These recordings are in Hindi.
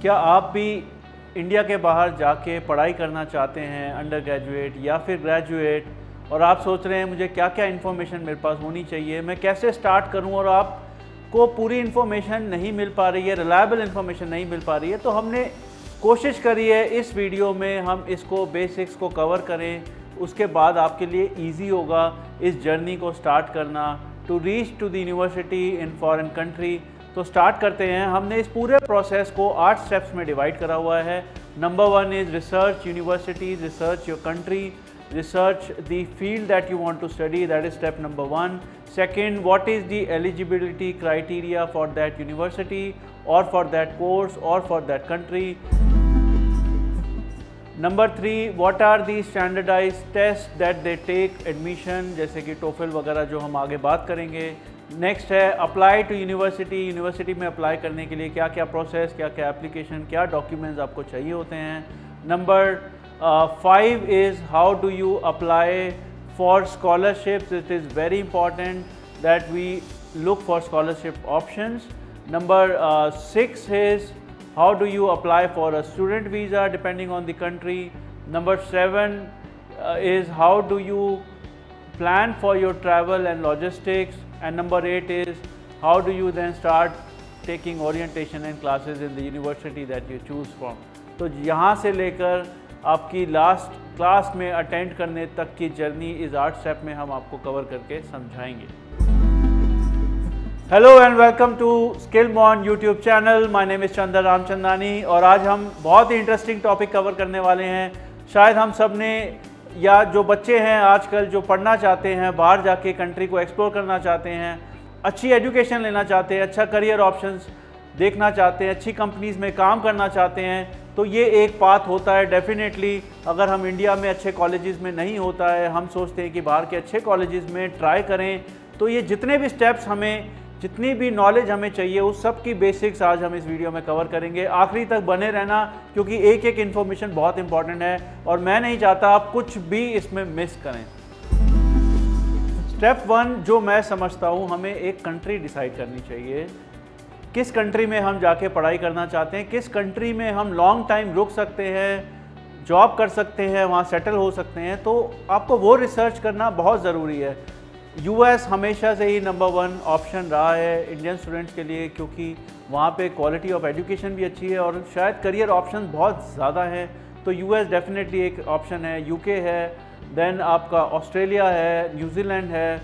क्या आप भी इंडिया के बाहर जाके पढ़ाई करना चाहते हैं, अंडर ग्रेजुएट या फिर ग्रेजुएट, और आप सोच रहे हैं मुझे क्या क्या इन्फॉर्मेशन मेरे पास होनी चाहिए, मैं कैसे स्टार्ट करूं, और आपको पूरी इन्फॉर्मेशन नहीं मिल पा रही है, रिलायबल इन्फॉर्मेशन नहीं मिल पा रही है, तो हमने कोशिश करी है इस वीडियो में हम इसको बेसिक्स को कवर करें। उसके बाद आपके लिए ईजी होगा इस जर्नी को स्टार्ट करना to reach to the university in foreign country. तो स्टार्ट करते हैं। हमने इस पूरे प्रोसेस को 8 स्टेप्स में डिवाइड करा हुआ है। Number 1 is research universities, research your country, research the field that you want to study, that is step number 1। Second, what is the eligibility criteria for that university और फॉर दैट कोर्स और for that country. Number 3, what are the standardise test that they take admission, जैसे कि टोफल वगैरह जो हम आगे बात करेंगे। नेक्स्ट है अप्लाई टू यूनिवर्सिटी, यूनिवर्सिटी में अप्लाई करने के लिए क्या क्या प्रोसेस, क्या क्या एप्लीकेशन, क्या डॉक्यूमेंट्स आपको चाहिए होते हैं। Number 5 is how do you apply for scholarships. It is very important that we look for scholarship options. Number 6 is how do you apply for a student visa depending on the country. Number 7 is how do you plan for your travel and logistics. And number 8 is how do you then start taking orientation and classes in the university that you choose from. तो यहाँ से लेकर आपकी लास्ट क्लास में अटेंड करने तक की जर्नी इस 8 स्टेप में हम आपको कवर करके समझाएंगे। Hello and welcome to Skillmon YouTube channel. My name is Chandar Ramchandani और आज हम बहुत ही इंटरेस्टिंग टॉपिक कवर करने वाले हैं। शायद हम सब ने या जो बच्चे हैं आजकल जो पढ़ना चाहते हैं, बाहर जाके कंट्री को एक्सप्लोर करना चाहते हैं, अच्छी एजुकेशन लेना चाहते हैं, अच्छा करियर ऑप्शंस देखना चाहते हैं, अच्छी कंपनीज़ में काम करना चाहते हैं, तो ये एक पाथ होता है डेफिनेटली। अगर हम इंडिया में अच्छे कॉलेजेस में नहीं होता है, हम सोचते हैं कि बाहर के अच्छे कॉलेजेस में ट्राई करें, तो ये जितने भी स्टेप्स हमें, जितनी भी नॉलेज हमें चाहिए उस सब की बेसिक्स आज हम इस वीडियो में कवर करेंगे। आखिरी तक बने रहना क्योंकि एक एक इन्फॉर्मेशन बहुत इंपॉर्टेंट है और मैं नहीं चाहता आप कुछ भी इसमें मिस करें। स्टेप 1 जो मैं समझता हूँ, हमें एक कंट्री डिसाइड करनी चाहिए। किस कंट्री में हम जाके पढ़ाई करना चाहते हैं, किस कंट्री में हम लॉन्ग टाइम रुक सकते हैं, जॉब कर सकते हैं, वहाँ सेटल हो सकते हैं, तो आपको वो रिसर्च करना बहुत ज़रूरी है। यूएस हमेशा से ही नंबर 1 ऑप्शन रहा है इंडियन स्टूडेंट्स के लिए क्योंकि वहाँ पे क्वालिटी ऑफ एजुकेशन भी अच्छी है और शायद करियर ऑप्शन बहुत ज़्यादा हैं, तो यूएस डेफिनेटली एक ऑप्शन है। यूके है, देन आपका ऑस्ट्रेलिया है, न्यूजीलैंड है,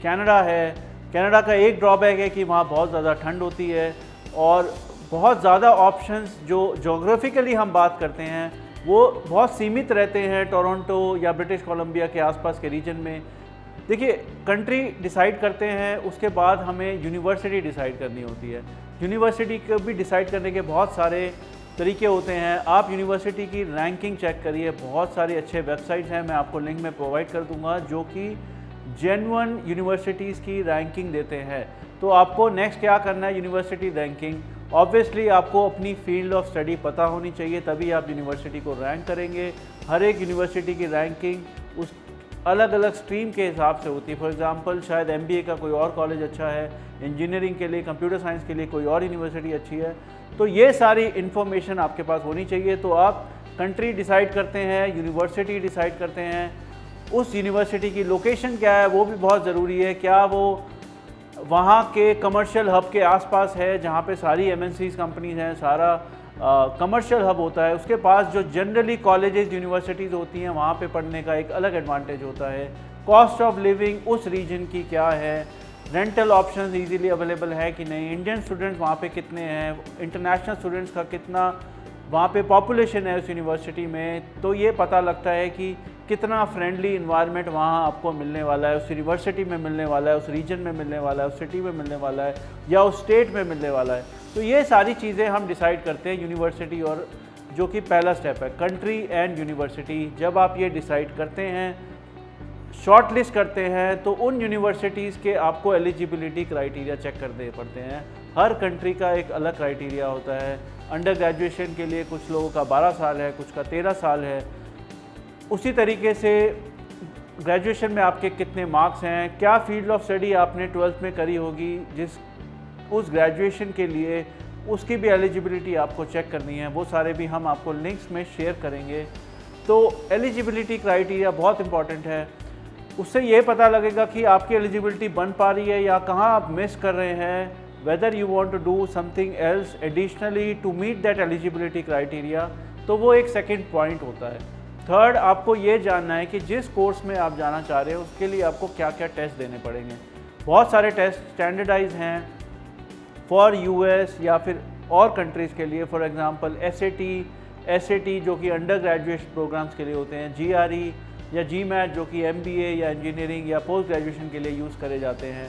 कनाडा है। कनाडा का एक ड्रॉबैक है कि वहाँ बहुत ज़्यादा ठंड होती है और बहुत ज़्यादा ऑप्शंस जो जोग्राफिकली हम बात करते हैं वो बहुत सीमित रहते हैं टोरंटो या ब्रिटिश कोलंबिया के आसपास के रीजन में। देखिए, कंट्री डिसाइड करते हैं, उसके बाद हमें यूनिवर्सिटी डिसाइड करनी होती है। यूनिवर्सिटी को भी डिसाइड करने के बहुत सारे तरीके होते हैं। आप यूनिवर्सिटी की रैंकिंग चेक करिए, बहुत सारे अच्छे वेबसाइट्स हैं, मैं आपको लिंक में प्रोवाइड कर दूंगा जो कि जेन्युइन यूनिवर्सिटीज़ की रैंकिंग देते हैं। तो आपको नेक्स्ट क्या करना है, यूनिवर्सिटी रैंकिंग। ऑब्वियसली आपको अपनी फील्ड ऑफ स्टडी पता होनी चाहिए, तभी आप यूनिवर्सिटी को रैंक करेंगे। हर एक यूनिवर्सिटी की रैंकिंग उस अलग अलग स्ट्रीम के हिसाब से होती है। फॉर एग्जांपल शायद एमबीए का कोई और कॉलेज अच्छा है, इंजीनियरिंग के लिए, कंप्यूटर साइंस के लिए कोई और यूनिवर्सिटी अच्छी है। तो ये सारी इन्फॉर्मेशन आपके पास होनी चाहिए। तो आप कंट्री डिसाइड करते हैं, यूनिवर्सिटी डिसाइड करते हैं, उस यूनिवर्सिटी की लोकेशन क्या है वो भी बहुत ज़रूरी है। क्या वो वहाँ के कमर्शियल हब के आसपास है जहाँ पे सारी एमएनसीज़ कंपनीज़ हैं, सारा कमर्शियल हब होता है। उसके पास जो जनरली कॉलेजेस यूनिवर्सिटीज़ होती हैं वहाँ पे पढ़ने का एक अलग एडवांटेज होता है। कॉस्ट ऑफ लिविंग उस रीजन की क्या है, रेंटल ऑप्शंस इजीली अवेलेबल है कि नहीं, इंडियन स्टूडेंट्स वहाँ पे कितने हैं, इंटरनेशनल स्टूडेंट्स का कितना वहाँ पे पॉपुलेशन है उस यूनिवर्सिटी में, तो ये पता लगता है कि कितना फ्रेंडली इन्वायरमेंट वहाँ आपको मिलने वाला है, उस यूनिवर्सिटी में मिलने वाला है, उस रीजन में मिलने वाला है, उस सिटी में मिलने वाला है या उस स्टेट में मिलने वाला है। तो ये सारी चीज़ें हम डिसाइड करते हैं यूनिवर्सिटी, और जो कि पहला स्टेप है कंट्री एंड यूनिवर्सिटी। जब आप ये डिसाइड करते हैं, शॉर्ट लिस्ट करते हैं, तो उन यूनिवर्सिटीज़ के आपको एलिजिबिलिटी क्राइटेरिया चेक करने पड़ते हैं। हर कंट्री का एक अलग क्राइटेरिया होता है। अंडर ग्रेजुएशन के लिए कुछ लोगों का 12 साल है, कुछ का 13 साल है। उसी तरीके से ग्रेजुएशन में आपके कितने मार्क्स हैं, क्या फील्ड ऑफ स्टडी आपने 12th में करी होगी, जिस उस ग्रेजुएशन के लिए उसकी भी एलिजिबिलिटी आपको चेक करनी है, वो सारे भी हम आपको लिंक्स में शेयर करेंगे। तो एलिजिबिलिटी क्राइटेरिया बहुत इंपॉर्टेंट है, उससे ये पता लगेगा कि आपकी एलिजिबिलिटी बन पा रही है या कहाँ आप मिस कर रहे हैं, whether you want to do something else additionally to meet that eligibility criteria. तो वो एक सेकंड पॉइंट होता है। थर्ड, आपको ये जानना है कि जिस कोर्स में आप जाना चाह रहे हो उसके लिए आपको क्या क्या टेस्ट देने पड़ेंगे। बहुत सारे टेस्ट स्टैंडर्डाइज हैं फॉर यूएस या फिर और कंट्रीज़ के लिए। फॉर एग्जांपल एसएटी जो कि अंडर ग्रेजुएट प्रोग्राम्स के लिए होते हैं, जीआरई या जीमैट जो कि एमबीए या इंजीनियरिंग या पोस्ट ग्रेजुएशन के लिए यूज़ करे जाते हैं।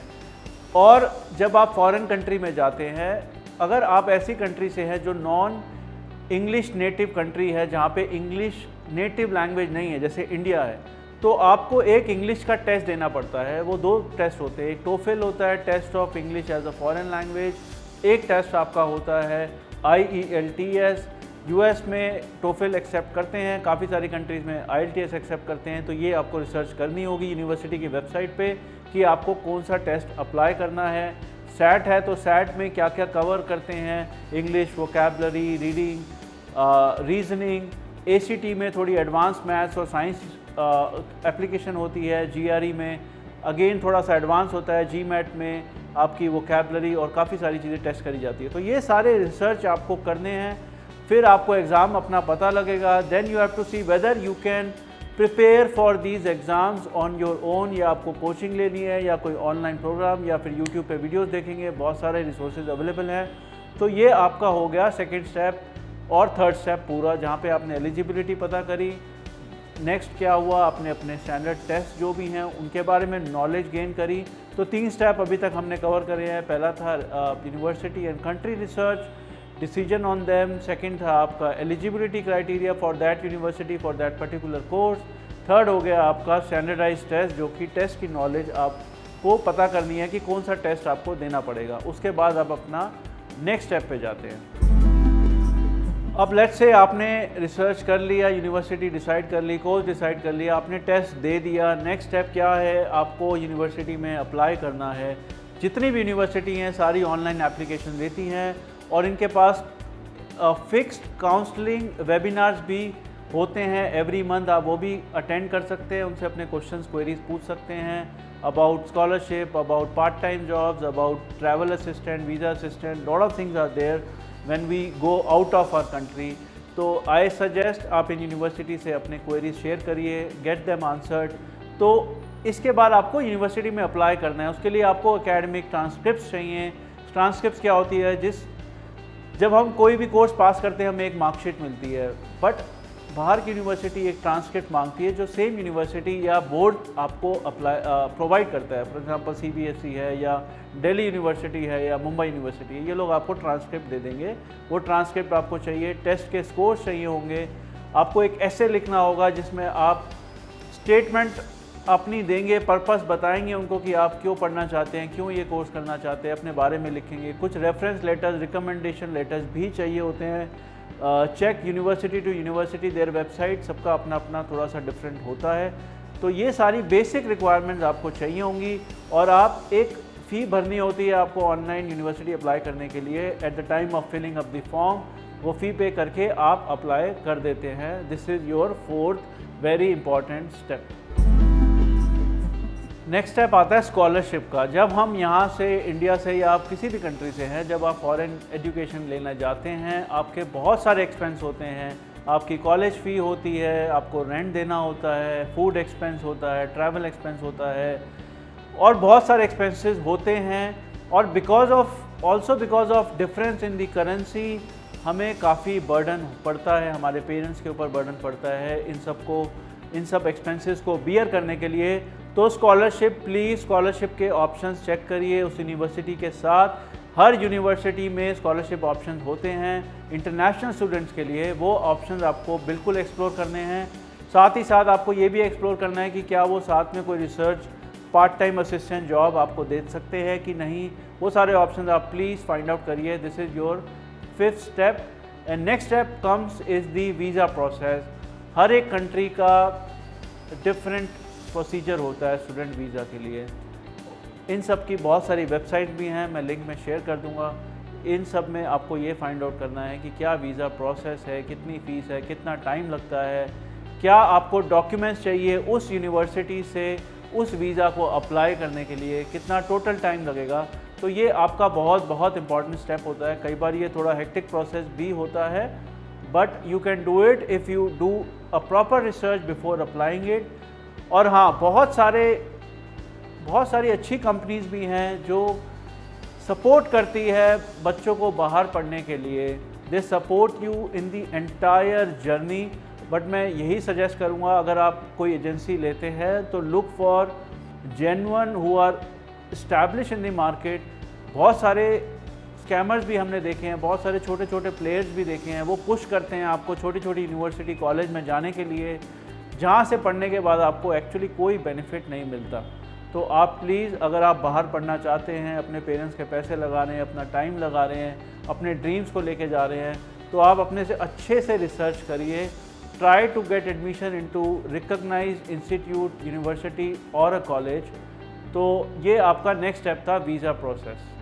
और जब आप फॉरेन कंट्री में जाते हैं, अगर आप ऐसी कंट्री से हैं जो नॉन इंग्लिश नेटिव कंट्री है, जहाँ पे इंग्लिश नेटिव लैंग्वेज नहीं है, जैसे इंडिया है, तो आपको एक इंग्लिश का टेस्ट देना पड़ता है। वो 2 टेस्ट होते हैं, एक टोफेल होता है, test of English as a foreign language, एक टेस्ट आपका होता है IELTS। यूएस में टोफेल एक्सेप्ट करते हैं, काफ़ी सारी कंट्रीज़ में IELTS एक्सेप्ट करते हैं। तो ये आपको रिसर्च करनी होगी यूनिवर्सिटी की वेबसाइट पे कि आपको कौन सा टेस्ट अप्लाई करना है। सैट है तो सैट में क्या क्या कवर करते हैं, English, vocabulary, reading, reasoning. ACT में थोड़ी एडवांस मैथ्स और साइंस एप्लीकेशन होती है। GRE में अगेन थोड़ा सा एडवांस होता है। GMAT में आपकी वोकैबलरी और काफ़ी सारी चीज़ें टेस्ट करी जाती है। तो ये सारे रिसर्च आपको करने हैं, फिर आपको एग्ज़ाम अपना पता लगेगा। Then you have to see whether you can prepare for these exams on your own, या आपको कोचिंग लेनी है या कोई ऑनलाइन प्रोग्राम या फिर यूट्यूब पे वीडियोस देखेंगे, बहुत सारे रिसोर्सेज अवेलेबल हैं। तो ये आपका हो गया सेकेंड स्टेप और थर्ड स्टेप पूरा, जहाँ पे आपने एलिजिबिलिटी पता करी। नेक्स्ट क्या हुआ, आपने अपने स्टैंडर्ड टेस्ट जो भी हैं उनके बारे में नॉलेज गेन करी। तो 3 स्टेप अभी तक हमने कवर करे हैं। पहला था university and country research, decision on them. Second था आपका eligibility criteria for that university for that particular course. Third हो गया आपका स्टैंडर्डाइज टेस्ट, जो कि टेस्ट की नॉलेज आपको पता करनी है कि कौन सा टेस्ट आपको देना पड़ेगा। उसके बाद आप अपना नेक्स्ट स्टेप पे जाते हैं। अब लेट्स से आपने रिसर्च कर लिया, यूनिवर्सिटी डिसाइड कर ली, कोर्स डिसाइड कर लिया, आपने टेस्ट दे दिया। नेक्स्ट स्टेप क्या है, आपको यूनिवर्सिटी में अप्लाई करना है। जितनी भी यूनिवर्सिटी हैं सारी ऑनलाइन एप्लीकेशन देती हैं और इनके पास फिक्स्ड काउंसलिंग वेबिनार्स भी होते हैं एवरी मंथ। आप वो भी अटेंड कर सकते हैं, उनसे अपने क्वेश्चंस क्वेरीज पूछ सकते हैं about scholarship, about part time jobs, about travel assistant, visa assistant, lot of things are there when we go out of our country. तो आई सजेस्ट आप इन यूनिवर्सिटी से अपने क्वेरीज शेयर करिए, गेट देम आंसर्ड। तो इसके बाद आपको यूनिवर्सिटी में अप्लाई करना है। उसके लिए आपको एकेडमिक ट्रांसक्रिप्ट्स चाहिए। ट्रांसक्रिप्ट्स क्या होती है, जब हम कोई भी कोर्स पास करते हैं हमें एक मार्कशीट मिलती है, बट बाहर की यूनिवर्सिटी एक ट्रांसक्रिप्ट मांगती है जो सेम यूनिवर्सिटी या बोर्ड आपको प्रोवाइड करता है। फॉर एग्जांपल CBSE है या दिल्ली यूनिवर्सिटी है या मुंबई यूनिवर्सिटी है, ये लोग आपको ट्रांसक्रिप्ट दे देंगे। वो ट्रांसक्रिप्ट आपको चाहिए, टेस्ट के स्कोर्स चाहिए होंगे, आपको एक ऐसे लिखना होगा जिसमें आप स्टेटमेंट अपनी देंगे, पर्पस बताएंगे उनको कि आप क्यों पढ़ना चाहते हैं, क्यों ये कोर्स करना चाहते हैं, अपने बारे में लिखेंगे। कुछ रेफरेंस लेटर्स, रिकमेंडेशन लेटर्स भी चाहिए होते हैं। Check university to university their website, सबका अपना अपना थोड़ा सा डिफरेंट होता है। तो ये सारी बेसिक रिक्वायरमेंट्स आपको चाहिए होंगी और आप एक फ़ी भरनी होती है आपको ऑनलाइन यूनिवर्सिटी अप्लाई करने के लिए। At the time of filling up the form वो फ़ी पे करके आप अप्लाई कर देते हैं। This is your fourth very important step. Next step आता है स्कॉलरशिप का। जब हम यहाँ से इंडिया से या आप किसी भी कंट्री से हैं, जब आप फॉरेन एजुकेशन लेने जाते हैं, आपके बहुत सारे एक्सपेंस होते हैं। आपकी कॉलेज फ़ी होती है, आपको रेंट देना होता है, फूड एक्सपेंस होता है, ट्रैवल एक्सपेंस होता है और बहुत सारे एक्सपेंसेस होते हैं। और because of difference in the currency हमें काफ़ी बर्डन पड़ता है, हमारे पेरेंट्स के ऊपर बर्डन पड़ता है इन सब एक्सपेंसेस को बियर करने के लिए। तो स्कॉलरशिप के ऑप्शंस चेक करिए उस यूनिवर्सिटी के साथ। हर यूनिवर्सिटी में स्कॉलरशिप ऑप्शंस होते हैं इंटरनेशनल स्टूडेंट्स के लिए, वो ऑप्शंस आपको बिल्कुल एक्सप्लोर करने हैं। साथ ही साथ आपको ये भी एक्सप्लोर करना है कि क्या वो साथ में कोई research part time assistant job आपको दे सकते हैं कि नहीं। वो सारे ऑप्शंस आप प्लीज़ फाइंड आउट करिए। This is your fifth step. And next step comes is the visa process. हर एक कंट्री का डिफरेंट प्रोसीजर होता है स्टूडेंट वीज़ा के लिए। इन सब की बहुत सारी वेबसाइट भी हैं, मैं लिंक में शेयर कर दूंगा। इन सब में आपको ये फाइंड आउट करना है कि क्या वीज़ा प्रोसेस है, कितनी फ़ीस है, कितना टाइम लगता है, क्या आपको डॉक्यूमेंट्स चाहिए उस यूनिवर्सिटी से उस वीज़ा को अप्लाई करने के लिए, कितना टोटल टाइम लगेगा। तो ये आपका बहुत इंपॉर्टेंट स्टेप होता है। कई बार ये थोड़ा हेक्टिक प्रोसेस भी होता है, but you can do it if you do a proper research before applying it. और हाँ, बहुत सारी अच्छी कंपनीज़ भी हैं जो सपोर्ट करती है बच्चों को बाहर पढ़ने के लिए। They support you in the entire journey. But मैं यही सजेस्ट करूँगा, अगर आप कोई एजेंसी लेते हैं तो look for genuine who are establish in the market. बहुत सारे स्कैमर्स भी हमने देखे हैं, बहुत सारे छोटे छोटे प्लेयर्स भी देखे हैं, वो पुश करते हैं आपको छोटी छोटी यूनिवर्सिटी कॉलेज में जाने के लिए, जहाँ से पढ़ने के बाद आपको एक्चुअली कोई बेनिफिट नहीं मिलता। तो आप प्लीज़, अगर आप बाहर पढ़ना चाहते हैं, अपने पेरेंट्स के पैसे लगा रहे हैं, अपना टाइम लगा रहे हैं, अपने ड्रीम्स को लेके जा रहे हैं, तो आप अपने से अच्छे से रिसर्च करिए। Try to get admission into recognised institute, university और अ कॉलेज। तो ये आपका नेक्स्ट स्टेप था, वीज़ा प्रोसेस।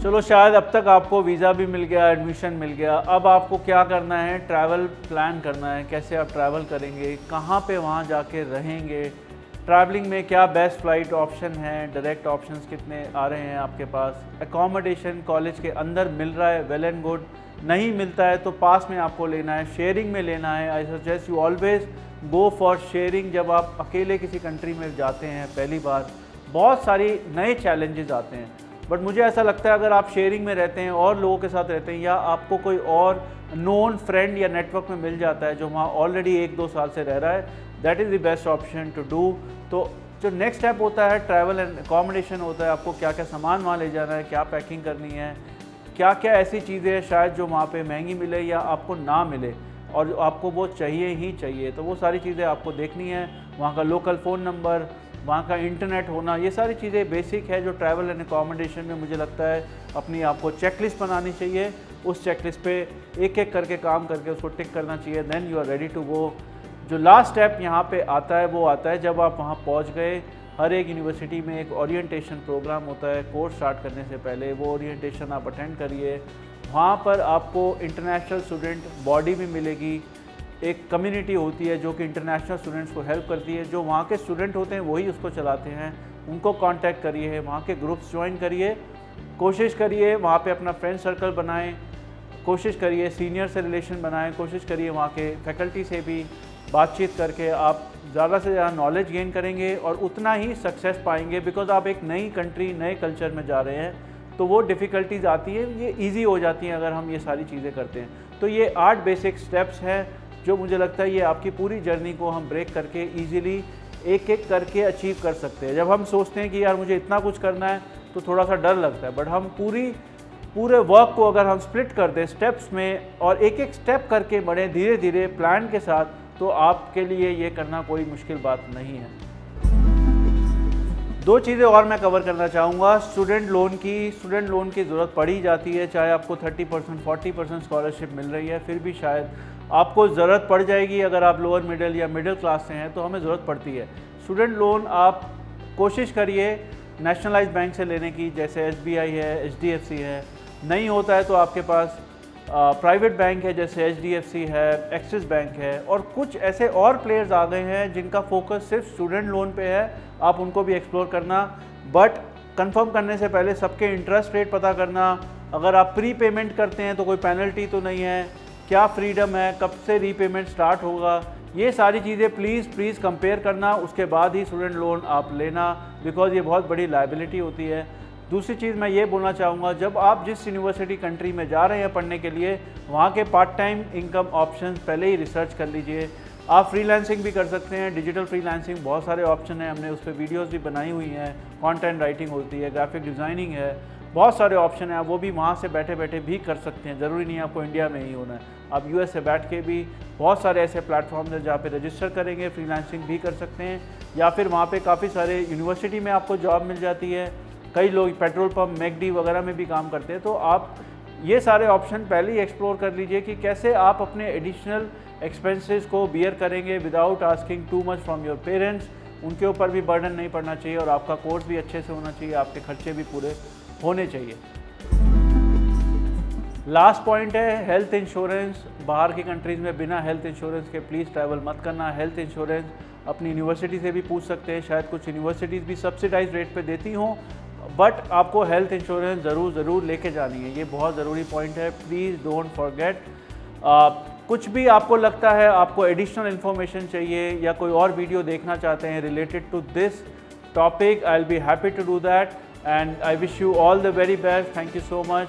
चलो, शायद अब तक आपको वीज़ा भी मिल गया, एडमिशन मिल गया। अब आपको क्या करना है, ट्रैवल प्लान करना है। कैसे आप ट्रैवल करेंगे, कहाँ पे वहाँ जाके रहेंगे, ट्रैवलिंग में क्या बेस्ट फ़्लाइट ऑप्शन है, डायरेक्ट ऑप्शंस कितने आ रहे हैं आपके पास, एकोमोडेशन कॉलेज के अंदर मिल रहा है, वेल एंड गुड। नहीं मिलता है तो पास में आपको लेना है, शेयरिंग में लेना है। I suggest you always go for sharing. जब आप अकेले किसी कंट्री में जाते हैं पहली बार, बहुत सारी नए चैलेंजेस आते हैं, बट मुझे ऐसा लगता है अगर आप शेयरिंग में रहते हैं और लोगों के साथ रहते हैं, या आपको कोई और नोन फ्रेंड या नेटवर्क में मिल जाता है जो वहाँ ऑलरेडी 1-2 साल से रह रहा है, that is the best option to do. तो जो नेक्स्ट स्टेप होता है, ट्रैवल एंड अकोमोडेशन होता है। आपको क्या क्या सामान वहाँ ले जाना है, क्या पैकिंग करनी है, क्या क्या ऐसी चीज़ें हैं शायद जो वहाँ पे महंगी मिले या आपको ना मिले और आपको वो चाहिए ही चाहिए। तो वो सारी चीज़ें आपको देखनी है। वहाँ का लोकल फ़ोन नंबर, वहाँ का इंटरनेट होना, ये सारी चीज़ें बेसिक है जो ट्रैवल एंड अकोमोडेशन में मुझे लगता है अपनी आपको चेकलिस्ट बनानी चाहिए। उस चेकलिस्ट पे एक एक करके काम करके उसको टिक करना चाहिए, then you are ready to go. जो लास्ट स्टेप यहाँ पे आता है वो आता है जब आप वहाँ पहुँच गए। हर एक यूनिवर्सिटी में एक ओरिएंटेशन प्रोग्राम होता है कोर्स स्टार्ट करने से पहले, वो ओरिएंटेशन आप अटेंड करिए। वहाँ पर आपको इंटरनेशनल स्टूडेंट बॉडी भी मिलेगी, एक कम्युनिटी होती है जो कि इंटरनेशनल स्टूडेंट्स को हेल्प करती है। जो वहाँ के स्टूडेंट होते हैं वही उसको चलाते हैं, उनको कांटेक्ट करिए, वहाँ के ग्रुप्स ज्वाइन करिए, कोशिश करिए वहाँ पे अपना फ्रेंड सर्कल बनाएं, कोशिश करिए सीनियर से रिलेशन बनाएं, कोशिश करिए वहाँ के फैकल्टी से भी बातचीत करके आप ज़्यादा से ज़्यादा नॉलेज गेन करेंगे और उतना ही सक्सेस पाएंगे। बिकॉज आप एक नई कंट्री, नए कल्चर में जा रहे हैं, तो वो डिफ़िकल्टीज़ आती है, ये ईजी हो जाती हैं अगर हम ये सारी चीज़ें करते हैं। तो ये 8 बेसिक स्टेप्स हैं जो मुझे लगता है ये आपकी पूरी जर्नी को हम ब्रेक करके ईजीली एक एक करके अचीव कर सकते हैं। जब हम सोचते हैं कि यार मुझे इतना कुछ करना है तो थोड़ा सा डर लगता है, बट हम पूरे वर्क को अगर हम स्प्लिट कर दें स्टेप्स में और एक एक स्टेप करके बढ़ें धीरे धीरे प्लान के साथ, तो आपके लिए ये करना कोई मुश्किल बात नहीं है। 2 चीज़ें और मैं कवर करना चाहूँगा। स्टूडेंट लोन की ज़रूरत पड़ ही जाती है, चाहे आपको 30% 40% स्कॉलरशिप मिल रही है, फिर भी शायद आपको ज़रूरत पड़ जाएगी। अगर आप लोअर मिडिल या मिडिल क्लास से हैं तो हमें ज़रूरत पड़ती है। स्टूडेंट लोन आप कोशिश करिए नेशनलाइज्ड बैंक से लेने की, जैसे SBI है, HDFC है। नहीं होता है तो आपके पास प्राइवेट बैंक है, जैसे HDFC है, एक्सिस बैंक है, और कुछ ऐसे और प्लेयर्स आ गए हैं जिनका फोकस सिर्फ स्टूडेंट लोन पे है। आप उनको भी एक्सप्लोर करना, बट कंफर्म करने से पहले सबके इंटरेस्ट रेट पता करना। अगर आप प्री पेमेंट करते हैं तो कोई पेनल्टी तो नहीं है, क्या फ्रीडम है, कब से रीपेमेंट स्टार्ट होगा, ये सारी चीज़ें प्लीज़ कंपेयर करना, उसके बाद ही स्टूडेंट लोन आप लेना, बिकॉज ये बहुत बड़ी लायबिलिटी होती है। दूसरी चीज़ मैं ये बोलना चाहूँगा, जब आप जिस यूनिवर्सिटी कंट्री में जा रहे हैं पढ़ने के लिए, वहाँ के पार्ट टाइम इनकम ऑप्शंस पहले ही रिसर्च कर लीजिए। आप फ्रीलांसिंग भी कर सकते हैं, डिजिटल फ्रीलांसिंग, बहुत सारे ऑप्शन हैं, हमने उस पर वीडियोज़ भी बनाई हुई हैं। कंटेंट राइटिंग होती है, ग्राफिक डिज़ाइनिंग है, बहुत सारे ऑप्शन हैं, आप वो भी वहाँ से बैठे बैठे भी कर सकते हैं। ज़रूरी नहीं आपको इंडिया में ही होना है, आप US से बैठ के भी बहुत सारे ऐसे प्लेटफॉर्म हैं जहाँ पे रजिस्टर करेंगे, फ्रीलांसिंग भी कर सकते हैं, या फिर वहाँ पे काफ़ी सारे यूनिवर्सिटी में आपको जॉब मिल जाती है। कई लोग पेट्रोल पंप, मैकडी वगैरह में भी काम करते हैं। तो आप ये सारे ऑप्शन पहले ही एक्सप्लोर कर लीजिए कि कैसे आप अपने एडिशनल एक्सपेंसेस को बियर करेंगे without asking too much from your parents. उनके ऊपर भी बर्डन नहीं पड़ना चाहिए और आपका कोर्स भी अच्छे से होना चाहिए, आपके खर्चे भी पूरे होने चाहिए। लास्ट पॉइंट है हेल्थ इंश्योरेंस। बाहर की कंट्रीज़ में बिना हेल्थ इंश्योरेंस के प्लीज़ ट्रैवल मत करना। हेल्थ इंश्योरेंस अपनी यूनिवर्सिटी से भी पूछ सकते हैं, शायद कुछ यूनिवर्सिटीज़ भी सब्सिडाइज रेट पे देती हों, बट आपको हेल्थ इंश्योरेंस ज़रूर लेके जानी है। ये बहुत ज़रूरी पॉइंट है, प्लीज़ डोंट फॉरगेट। कुछ भी आपको लगता है, आपको एडिशनल इन्फॉर्मेशन चाहिए या कोई और वीडियो देखना चाहते हैं related to this topic, I will be happy to do that, and I wish you all the very best. Thank you so much.